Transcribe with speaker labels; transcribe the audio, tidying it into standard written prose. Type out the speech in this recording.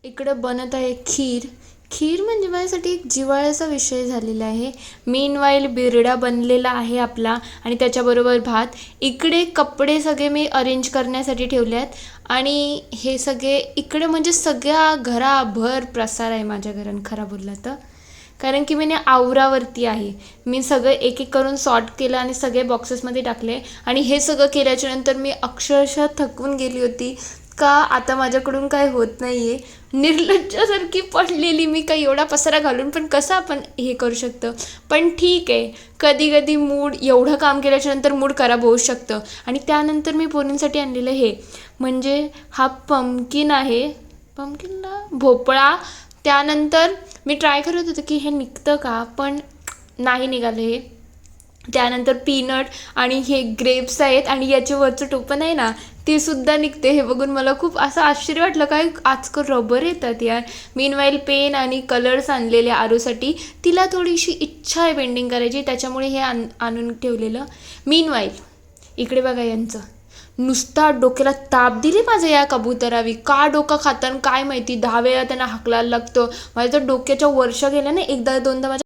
Speaker 1: इकडे बनत आहे खीर. खीर म्हणजे माझ्यासाठी एक जिव्हाळ्याचा विषय झालेला आहे. मीनवाईल बिरडा बनलेला आहे आपला आणि त्याच्याबरोबर भात. इकडे कपडे सगळे मी अरेंज करण्यासाठी ठेवले आहेत आणि हे सगळे इकडे म्हणजे सगळ्या घराभर प्रसार आहे माझ्या घरात खरा बोलला तर. कारण की मी आवरावरती आहे. मी सगळं एक एक करून सॉर्ट केलं आणि सगळे बॉक्सेसमध्ये टाकले आणि हे सगळं केल्याच्यानंतर मी अक्षरशः थकून गेली होती. का आता माझ्याकडून काय होत नाही आहे. निर्लज्जासारखी पडलेली मी, काही एवढा पसारा घालून पण कसं आपण हे करू शकतो. पण ठीक आहे, कधी कधी मूड, एवढं काम केल्याच्यानंतर मूड खराब होऊ शकतं. आणि त्यानंतर मी पोरींसाठी आणलेलं हे म्हणजे हा पम्पकिन आहे, पम्पकिनला भोपळा. त्यानंतर मी ट्राय करत होते की हे निघतं का, पण नाही निघालं हे. त्यानंतर पीनट आणि हे ग्रेप्स आहेत आणि याचे वरचं टोपण आहे ना ते सुद्धा निघते. हे बघून मला खूप असं आश्चर्य वाटलं, काय आजकाल रबर येतात यार. मीनवाईल पेन आणि कलर्स आणलेले आरूसाठी. तिला थोडीशी इच्छा आहे पेंटिंग करायची, त्याच्यामुळे हे आणून ठेवलेलं. मीनवाईल इकडे बघा, यांचं नुसता डोक्याला ताप दिली माझं या कबुतरावी. का डोकं खातं काय माहिती, 10 वेळा त्यांना हाकलायला लागतं. माझ्या तर डोक्याच्या वर्षा गेल्या ना, एकदा दोनदा माझ्या